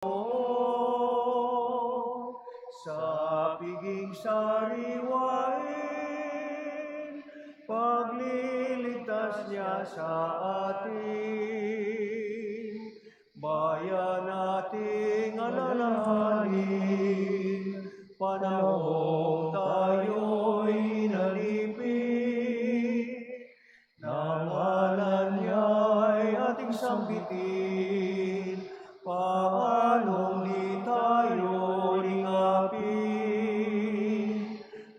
sa piging sariwain, pagliligtas niya sa atin. Bayan nating alalahanin, panahong tayo'y nalipin. Nangalan niya'y ating sambitin, paanong di tayo lingapin.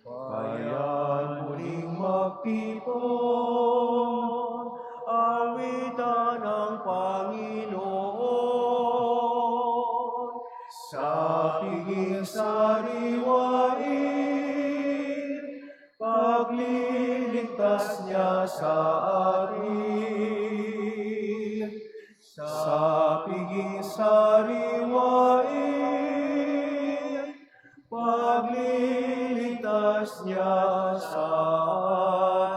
Bayan muling magtipon, awitan ang Panginoon. Sa piging sariwain, pagliligtas niya sa atin. Sa piging sariwain, pagliligtas niya sa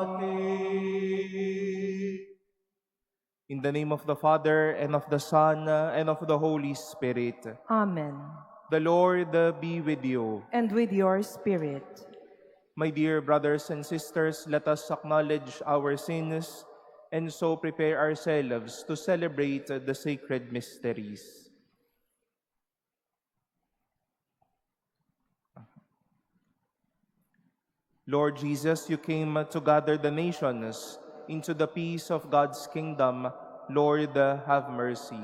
atin. In the name of the Father, and of the Son, and of the Holy Spirit. Amen. The Lord be with you. And with your spirit. My dear brothers and sisters, let us acknowledge our sins and so prepare ourselves to celebrate the sacred mysteries. Lord Jesus, you came to gather the nations into the peace of God's kingdom. Lord, have mercy.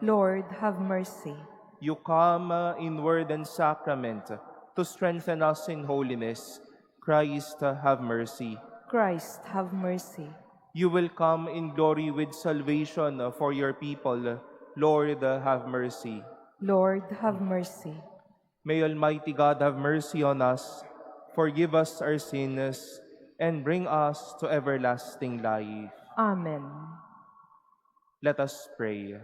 Lord, have mercy. You come in word and sacrament to strengthen us in holiness. Christ, have mercy. Christ, have mercy. You will come in glory with salvation for your people. Lord, have mercy. Lord, have mercy. May Almighty God have mercy on us, forgive us our sins, and bring us to everlasting life. Amen. Let us pray.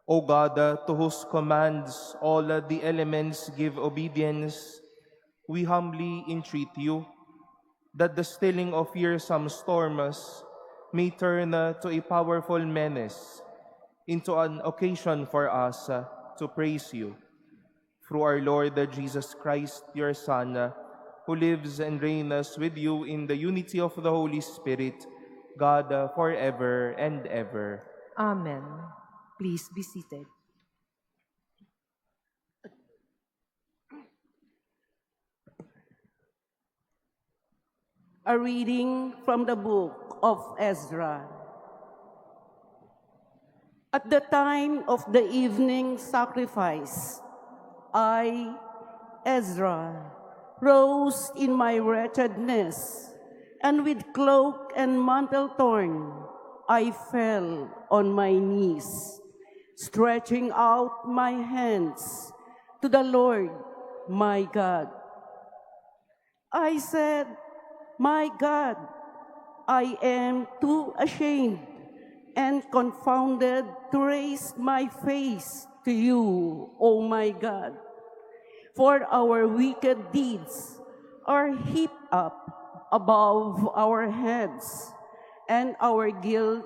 O God, to whose commands all the elements give obedience, we humbly entreat you that the stilling of fearsome storms may turn to a powerful menace, into an occasion for us to praise you. Through our Lord Jesus Christ, your Son, who lives and reigns with you in the unity of the Holy Spirit, God, forever and ever. Amen. Please be seated. A reading from the book of Ezra. At the time of the evening sacrifice, I, Ezra, rose in my wretchedness, and with cloak and mantle torn, I fell on my knees, stretching out my hands to the Lord my God. I said, "My God, I am too ashamed and confounded to raise my face to you, O my God. For our wicked deeds are heaped up above our heads, and our guilt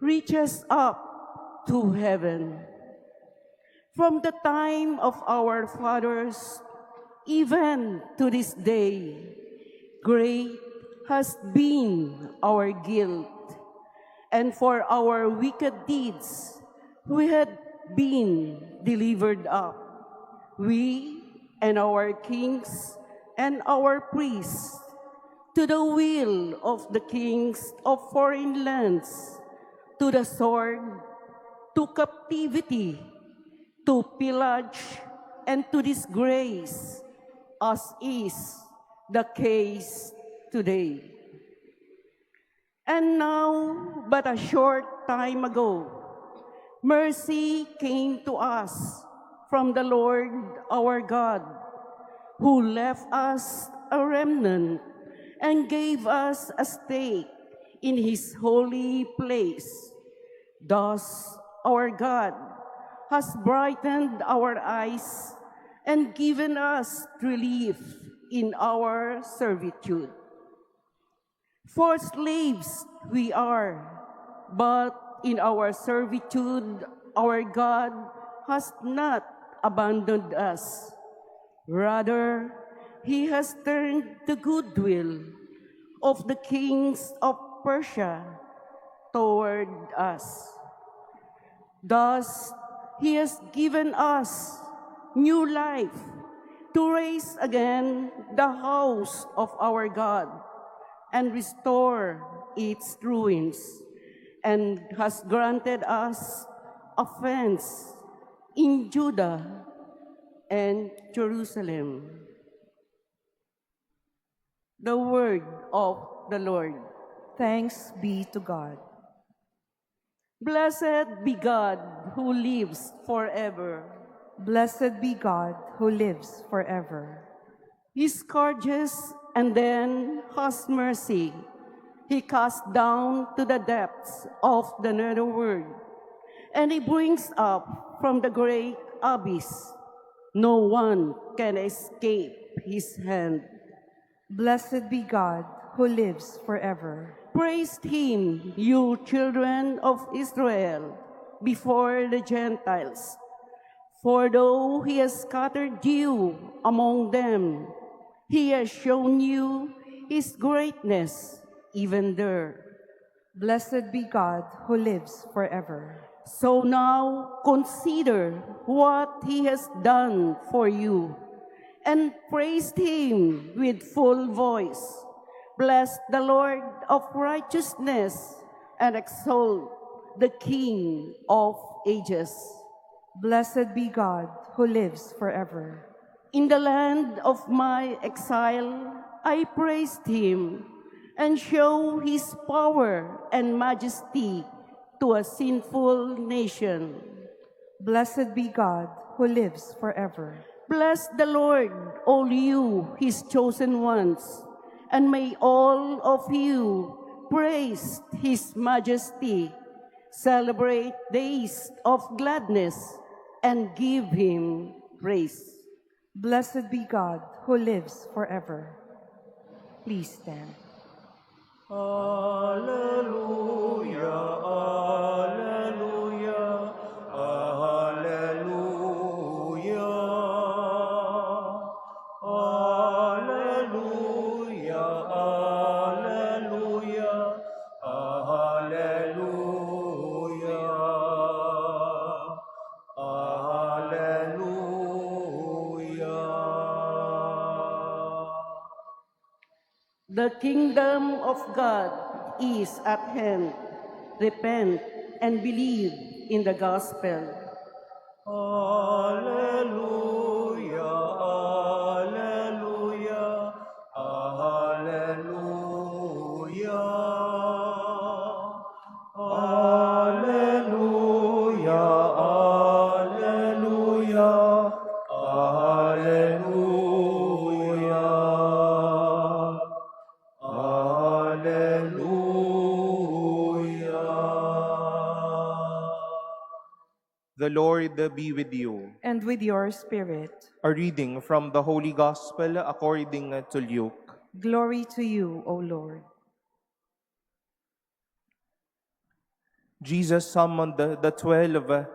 reaches up to heaven. From the time of our fathers, even to this day, great has been our guilt, and for our wicked deeds we had been delivered up, we and our kings and our priests, to the will of the kings of foreign lands, to the sword, to captivity, to pillage, and to disgrace, as is the case today. And now, but a short time ago, mercy came to us from the Lord our God, who left us a remnant and gave us a stake in his holy place. Thus, our God has brightened our eyes and given us relief in our servitude. For slaves we are, but in our servitude our God has not abandoned us. Rather, he has turned the goodwill of the kings of Persia toward us. Thus, he has given us new life to raise again the house of our God and restore its ruins, and has granted us a fence in Judah and Jerusalem. The word of the Lord. Thanks be to God. Blessed be God who lives forever. Blessed be God who lives forever. He scourges and then has mercy. He casts down to the depths of the netherworld, and he brings up from the great abyss. No one can escape his hand. Blessed be God who lives forever. Praise him, you children of Israel, before the Gentiles. For though he has scattered you among them, he has shown you his greatness even there. Blessed be God who lives forever. So now consider what he has done for you, and praise him with full voice. Bless the Lord of righteousness, and exalt the King of ages. Blessed be God who lives forever. In the land of my exile, I praised him, and show his power and majesty to a sinful nation. Blessed be God who lives forever. Bless the Lord, all you, his chosen ones, and may all of you praise his majesty. Celebrate days of gladness and give him praise. Blessed be God who lives forever. Please stand. Alleluia, alleluia, alleluia. Alleluia, alleluia, alleluia. Alleluia. The kingdom of God is at hand. Repent and believe in the gospel. Alleluia, alleluia, alleluia. Alleluia, alleluia, alleluia. Alleluia. The Lord be with you. And with your spirit, A reading from the Holy Gospel according to Luke. glory to you, O Lord. Jesus summoned the 12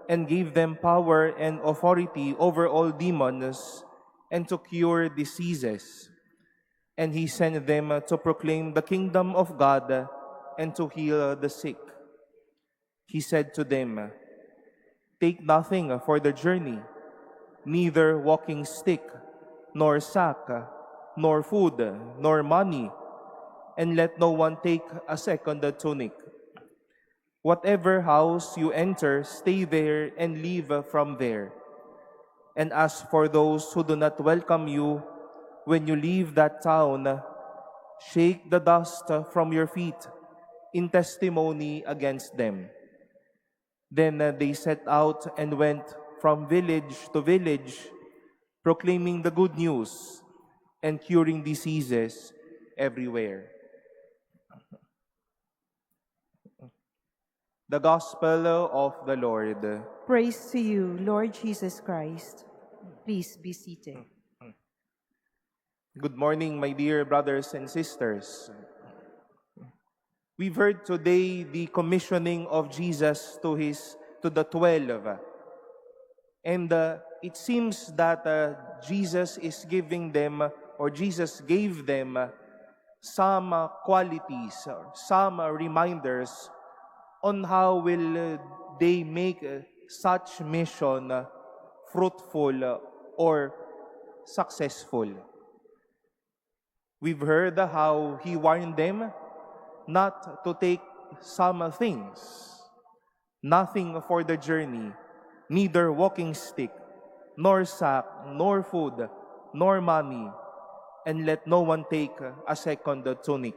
and gave them power and authority over all demons and to cure diseases. And he sent them to proclaim the kingdom of God and to heal the sick. He said to them, "Take nothing for the journey, neither walking stick, nor sack, nor food, nor money, and let no one take a second tunic. Whatever house you enter, stay there and leave from there. And as for those who do not welcome you, when you leave that town, shake the dust from your feet in testimony against them." Then they set out and went from village to village, proclaiming the good news and curing diseases everywhere. The Gospel of the Lord. Praise to you, Lord Jesus Christ. Please be seated. Good morning, my dear brothers and sisters. We've heard today the commissioning of Jesus to the 12. And it seems that Jesus is giving them, or Jesus gave them some qualities, or some reminders on how will they make such mission fruitful or successful. We've heard how he warned them not to take some things, nothing for the journey, neither walking stick, nor sack, nor food, nor money, and let no one take a second tunic.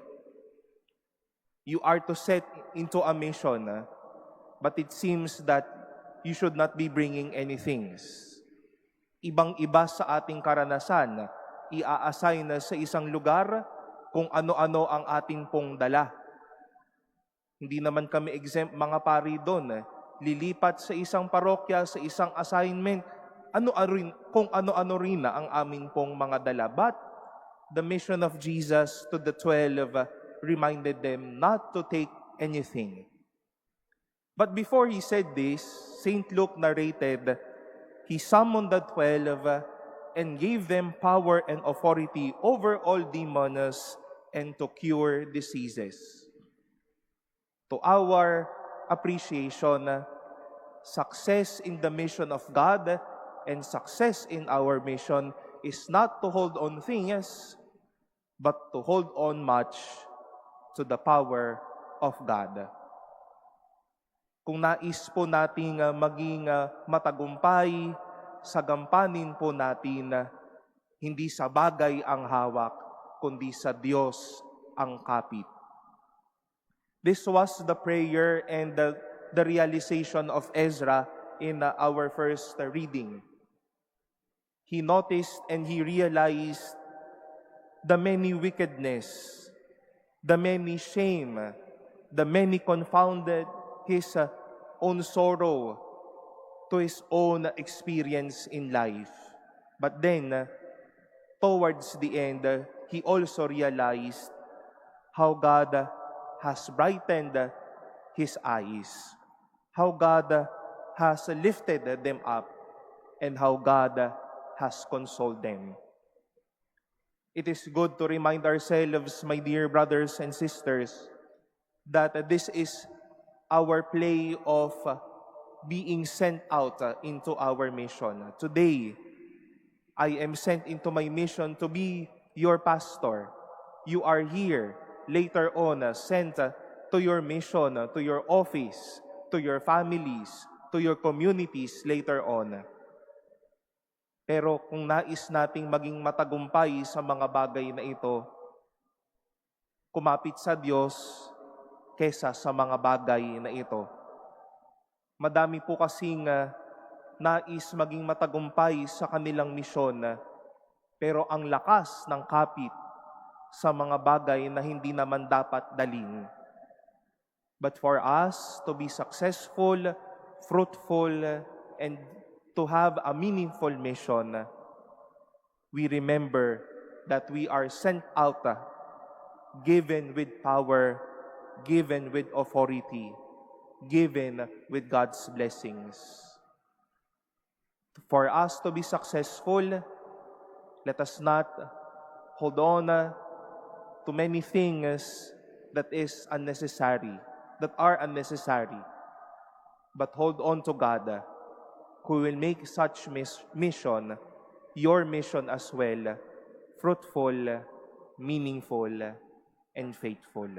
You are to set into a mission, but it seems that you should not be bringing any things. Ibang-iba sa ating karanasan, i-assign sa isang lugar kung ano-ano ang ating pong dala. Hindi naman kami exempt mga pari doon. Lilipat sa isang parokya, sa isang assignment, kung ano-ano rin na ang aming pong mga dala. But the mission of Jesus to the 12 reminded them not to take anything. But before he said this, St. Luke narrated, he summoned the 12 and gave them power and authority over all demons and to cure diseases. To our appreciation, success in the mission of God and success in our mission is not to hold on things, but to hold on much to the power of God. Kung nais po nating maging matagumpay, sagampanin po natin hindi sa bagay ang hawak, kundi sa Diyos ang kapit. This was the prayer and the realization of Ezra in our first reading. He noticed and he realized the many wickedness, the many shame, the many confounded his own sorrow to his own experience in life. But then, towards the end, he also realized how God has brightened his eyes, how God has lifted them up, and how God has consoled them. It is good to remind ourselves, my dear brothers and sisters, that this is our play of being sent out into our mission. Today, I am sent into my mission to be your pastor. You are here, later on, sent to your mission, to your office, to your families, to your communities later on. Pero kung nais nating maging matagumpay sa mga bagay na ito, kumapit sa Diyos kesa sa mga bagay na ito. Madami po kasing nais maging matagumpay sa kanilang misyon, pero ang lakas ng kapit sa mga bagay na hindi naman dapat dalhin. But for us to be successful, fruitful, and to have a meaningful mission, we remember that we are sent out, given with power, given with authority, given with God's blessings. For us to be successful, let us not hold on to many things that are unnecessary, but hold on to God, who will make such mission, your mission as well, fruitful, meaningful, and faithful.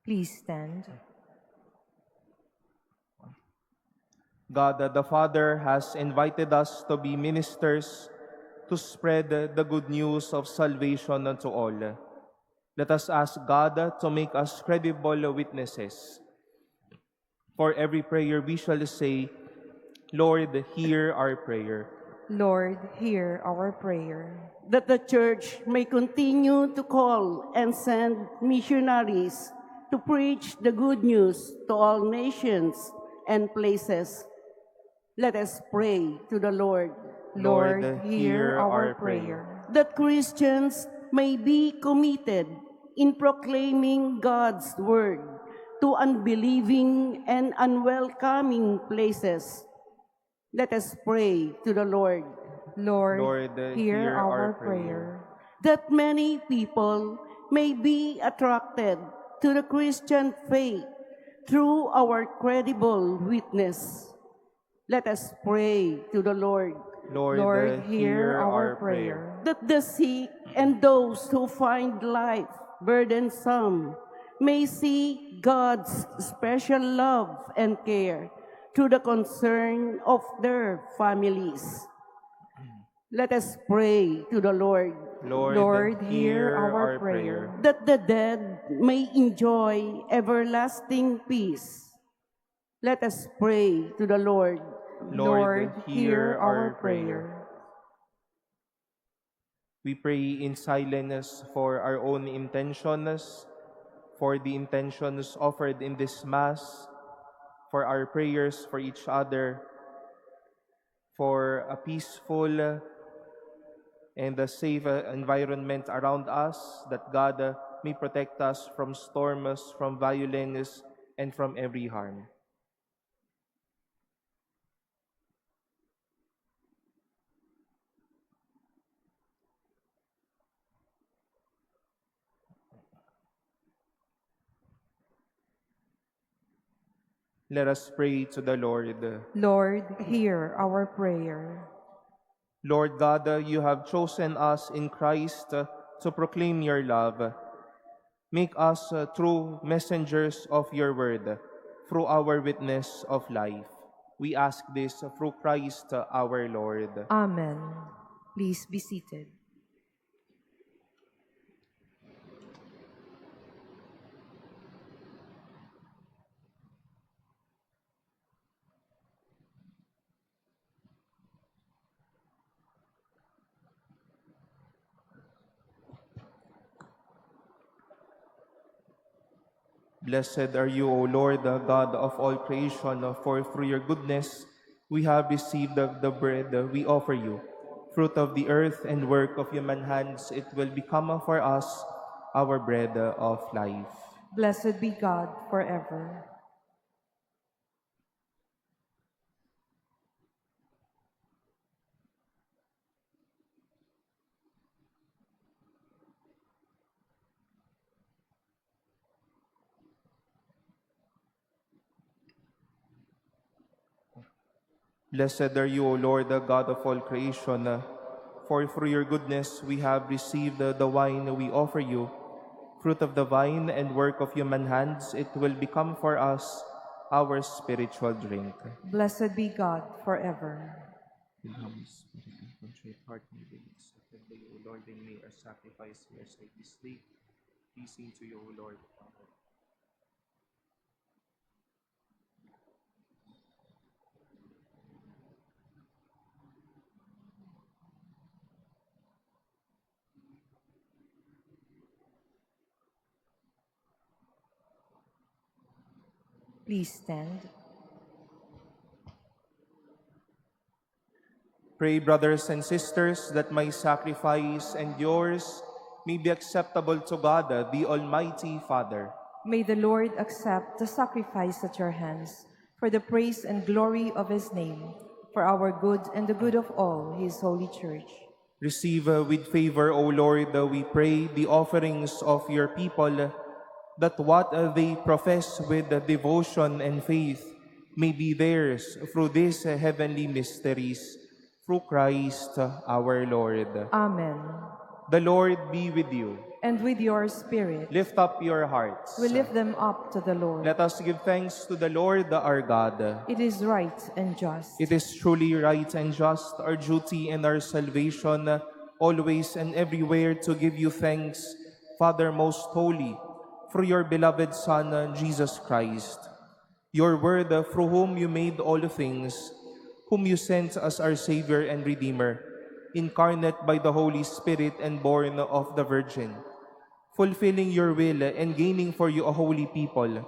Please stand. God the Father has invited us to be ministers to spread the good news of salvation unto all. Let us ask God to make us credible witnesses. For every prayer we shall say, Lord, hear our prayer. Lord, hear our prayer. that the Church may continue to call and send missionaries to preach the good news to all nations and places. Let us pray to the Lord Lord, hear our prayer. that Christians may be committed in proclaiming God's word to unbelieving and unwelcoming places. Let us pray to the Lord Lord, hear our prayer. that many people may be attracted to the Christian faith through our credible witness. Let us pray to the Lord Lord, hear our prayer. that the sick and those who find life burdensome may see God's special love and care through the concern of their families. Let us pray to the Lord Lord, hear our prayer. that the dead may enjoy everlasting peace. Let us pray to the Lord Lord, hear our prayer. We pray in silence for our own intentions, for the intentions offered in this Mass, for our prayers for each other, for a peaceful and a safe environment around us, that God may protect us from storms, from violence, and from every harm. Let us pray to the Lord. Lord, hear our prayer. Lord God, you have chosen us in Christ to proclaim your love. Make us true messengers of your word through our witness of life. We ask this through Christ our Lord. Amen. Please be seated. Blessed are you, O Lord, the God of all creation, for through your goodness we have received the bread we offer you. Fruit of the earth and work of human hands, it will become for us our bread of life. Blessed be God forever. Blessed are you, O Lord, the God of all creation, for through your goodness we have received the wine we offer you. Fruit of the vine and work of human hands, it will become for us our spiritual drink. Blessed be God forever. In humble spirit and contrite heart may be accepted by you, O Lord, and may our sacrifice in your sight this day pleasing to you, O Lord. Amen. Please stand. Pray, brothers and sisters, that my sacrifice and yours may be acceptable to God, the Almighty Father. May the Lord accept the sacrifice at your hands for the praise and glory of his name, for our good and the good of all his holy church. Receive with favor, O Lord, we pray, the offerings of your people, that what they profess with devotion and faith may be theirs through these heavenly mysteries, through Christ our Lord. Amen. The Lord be with you. And with your spirit, Lift up your hearts. we lift them up to the Lord. Let us give thanks to the Lord our God. It is right and just. It is truly right and just, our duty and our salvation, always and everywhere to give you thanks, Father most holy, through your beloved Son, Jesus Christ, your word through whom you made all things, whom you sent as our Savior and Redeemer, incarnate by the Holy Spirit and born of the Virgin, fulfilling your will and gaining for you a holy people,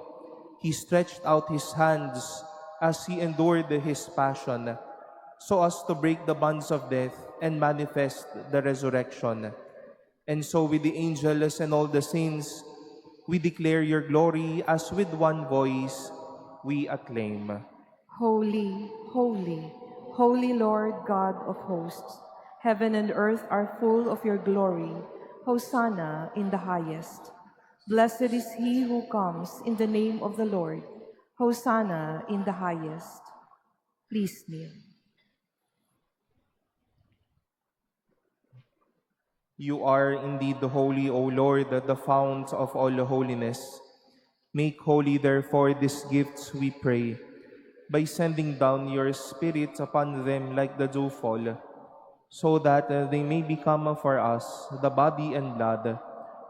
he stretched out his hands as he endured his passion, so as to break the bonds of death and manifest the resurrection. And so with the angels and all the saints, we declare your glory as with one voice we acclaim. Holy, holy, holy Lord God of hosts, heaven and earth are full of your glory. Hosanna in the highest. Blessed is he who comes in the name of the Lord. Hosanna in the highest. Please kneel. You are indeed holy, O Lord, the fount of all holiness. Make holy, therefore, these gifts, we pray, by sending down your Spirit upon them like the dewfall, so that they may become for us the body and blood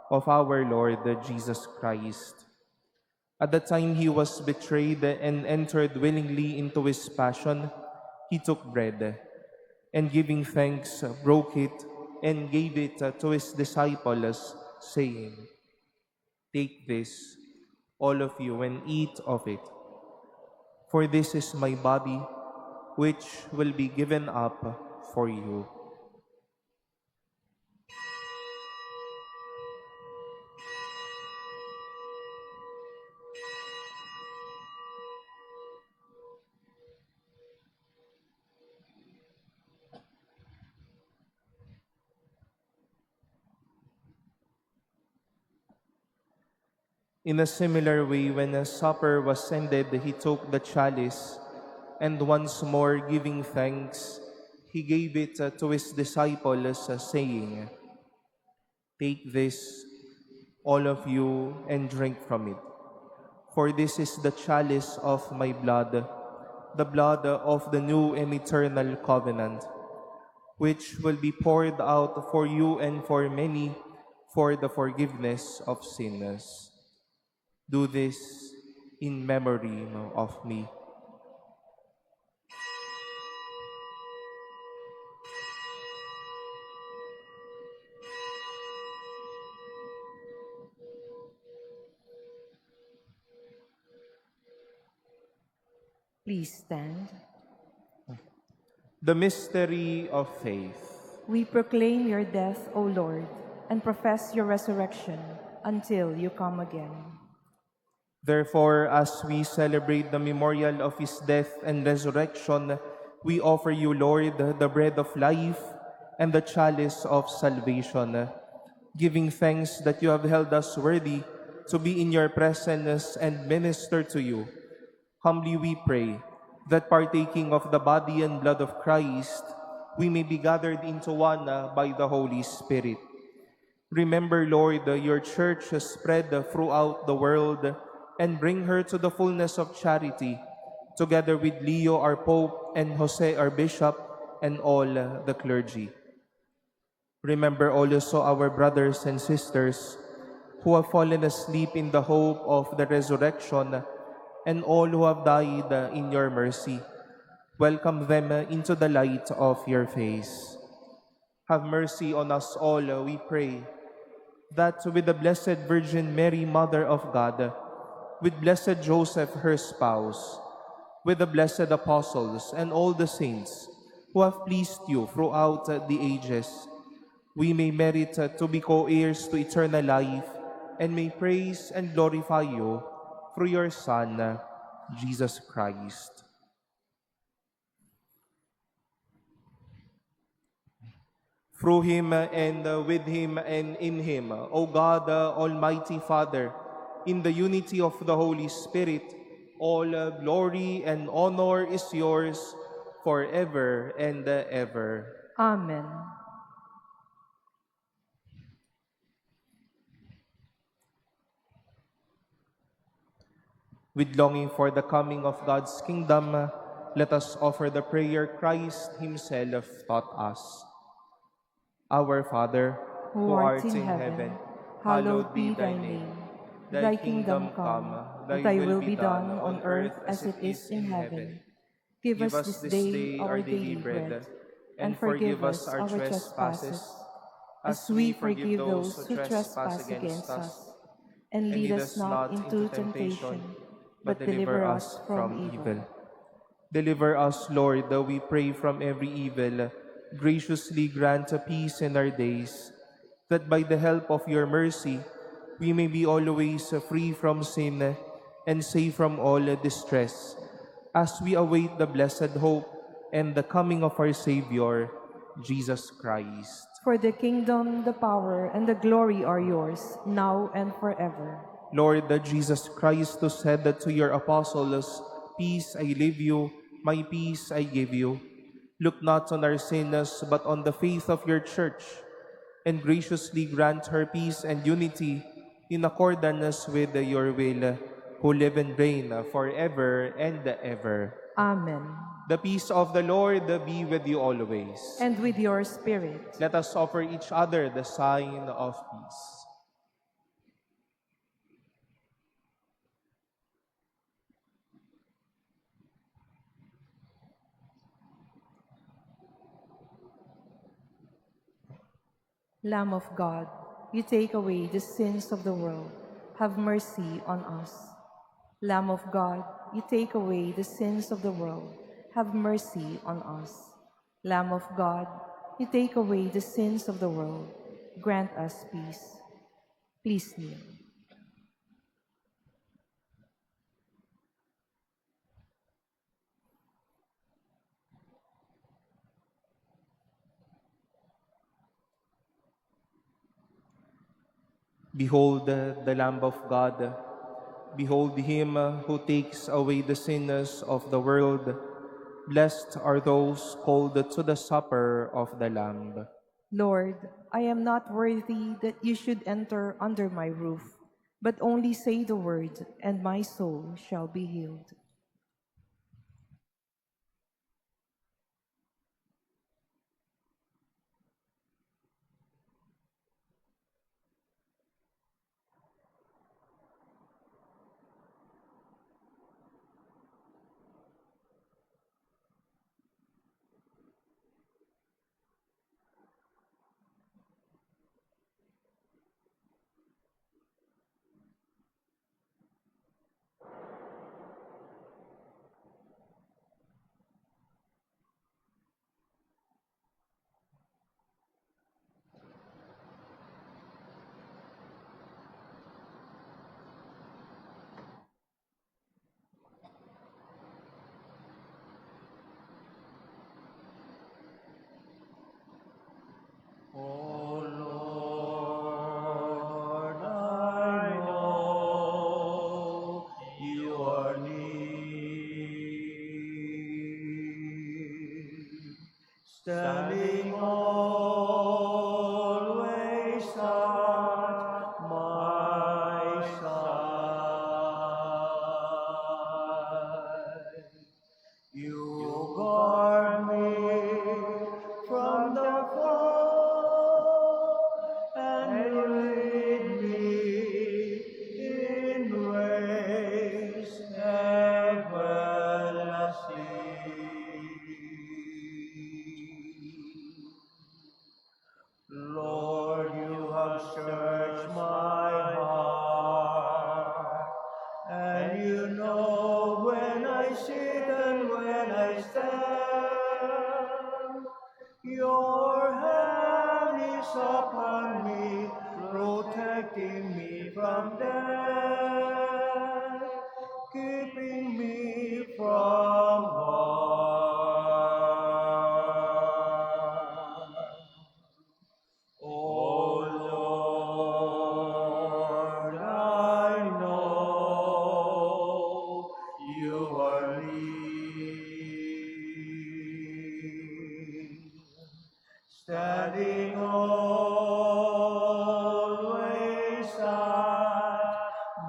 of our Lord Jesus Christ. At the time he was betrayed and entered willingly into his passion, he took bread, and giving thanks, broke it, and gave it to his disciples, saying, "Take this, all of you, and eat of it. For this is my body, which will be given up for you." In a similar way, when a supper was ended, he took the chalice, and once more giving thanks, he gave it to his disciples, saying, "Take this, all of you, and drink from it. For this is the chalice of my blood, the blood of the new and eternal covenant, which will be poured out for you and for many for the forgiveness of sins. Do this in memory of me." Please stand. The mystery of faith. We proclaim your death, O Lord, and profess your resurrection until you come again. Therefore, as we celebrate the memorial of his death and resurrection, we offer you, Lord, the bread of life and the chalice of salvation, giving thanks that you have held us worthy to be in your presence and minister to you. Humbly we pray that partaking of the body and blood of Christ, we may be gathered into one by the Holy Spirit. Remember, Lord, your church has spread throughout the world, and bring her to the fullness of charity, together with Leo, our Pope, and Jose, our Bishop, and all the clergy. Remember also our brothers and sisters who have fallen asleep in the hope of the resurrection, and all who have died in your mercy. Welcome them into the light of your face. Have mercy on us all, we pray, that with the Blessed Virgin Mary, Mother of God, with Blessed Joseph, her spouse, with the blessed apostles and all the saints who have pleased you throughout the ages, we may merit to be co-heirs to eternal life, and may praise and glorify you through your Son, Jesus Christ. Through him and with him and in him, O God, Almighty Father, in the unity of the Holy Spirit, all glory and honor is yours forever and ever. Amen. With longing for the coming of God's kingdom, let us offer the prayer Christ himself taught us. Our Father, Who art in heaven, hallowed be thy name. Thy kingdom come, thy will be done on earth as it is in heaven. Give us this day our daily bread, and forgive us our trespasses, as we forgive those who trespass against us. And lead us not into temptation, but deliver us from evil. Deliver us, Lord, that we pray from every evil. Graciously grant a peace in our days, that by the help of your mercy we may be always free from sin and safe from all distress, as we await the blessed hope and the coming of our Savior, Jesus Christ. For the kingdom, the power, and the glory are yours, now and forever. Lord, that Jesus Christ, who said that to your apostles, "Peace I leave you, my peace I give you," look not on our sins, but on the faith of your church, and graciously grant her peace and unity in accordance with your will, who live and reign forever and ever. Amen. The peace of the Lord be with you always. And with your spirit. Let us offer each other the sign of peace. Lamb of God, you take away the sins of the world. Have mercy on us. Lamb of God, you take away the sins of the world. Have mercy on us. Lamb of God, you take away the sins of the world. Grant us peace. Please kneel. Behold the Lamb of God. Behold him who takes away the sins of the world. Blessed are those called to the supper of the Lamb. Lord, I am not worthy that you should enter under my roof, but only say the word, and my soul shall be healed. O Lord, I know you are near, standing always at my side. You guard me from the foe and lead me in ways everlasting. Lord, you have searched my heart, and you know when I sit and when I stand. Your hand is upon me, protecting me from death, keeping me from harm. O Lord, I know you are near, standing always at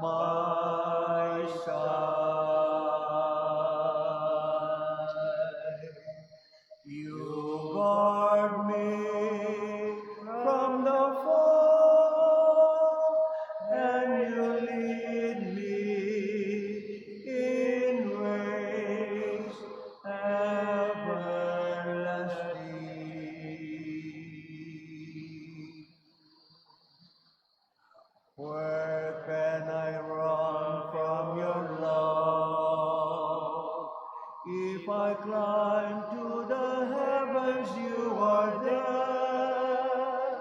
If I climb to the heavens, you are there.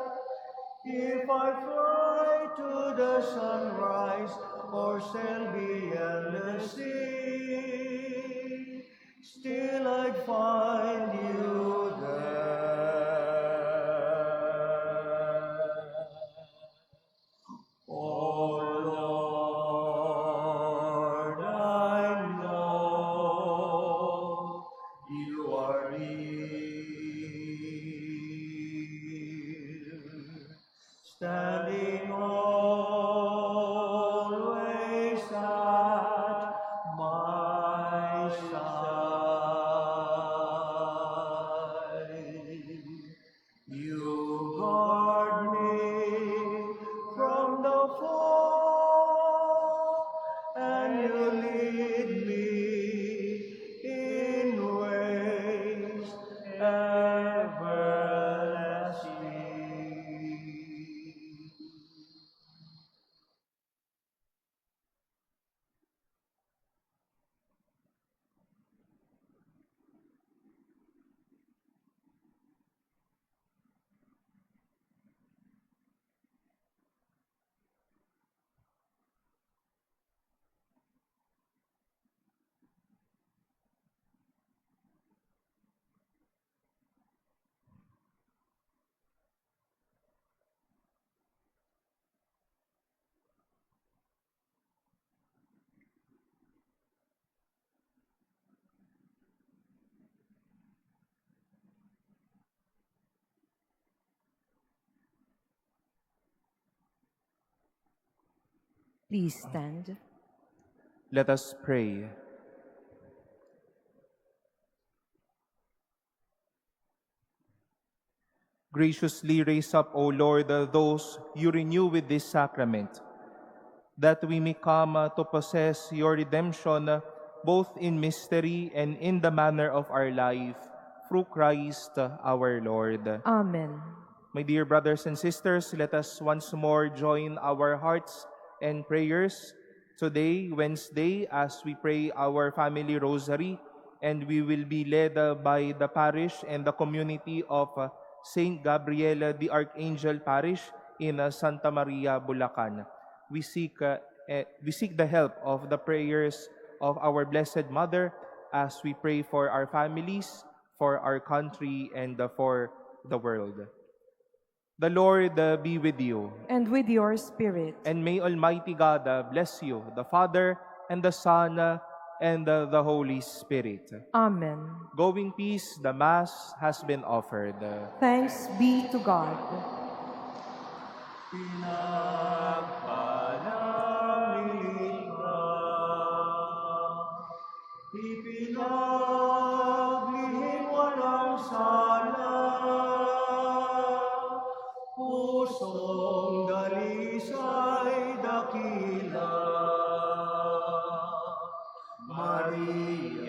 If I fly to the sunrise or sail beyond the sea, still I'd find you there. Oh Lord, I know you are near, standing always at my side. You guard me from the fall, and you lead me in ways everlasting. Please stand. Let us pray. Graciously raise up, O Lord, those you renew with this sacrament, that we may come to possess your redemption both in mystery and in the manner of our life, through Christ our Lord. Amen. My dear brothers and sisters, let us once more join our hearts and prayers today, Wednesday, as we pray our family rosary, and we will be led by the parish and the community of Saint Gabriel the Archangel Parish in Santa Maria, Bulacan. We seek the help of the prayers of our Blessed Mother as we pray for our families, for our country, and for the world. The Lord be with you. And with your spirit. And may Almighty God bless you, the Father, and the Son, and the Holy Spirit. Amen. Go in peace, the Mass has been offered. Thanks be to God. Pinagpalamin ka, ipinaglihim walang sala, pusong dalisay dakila, Maria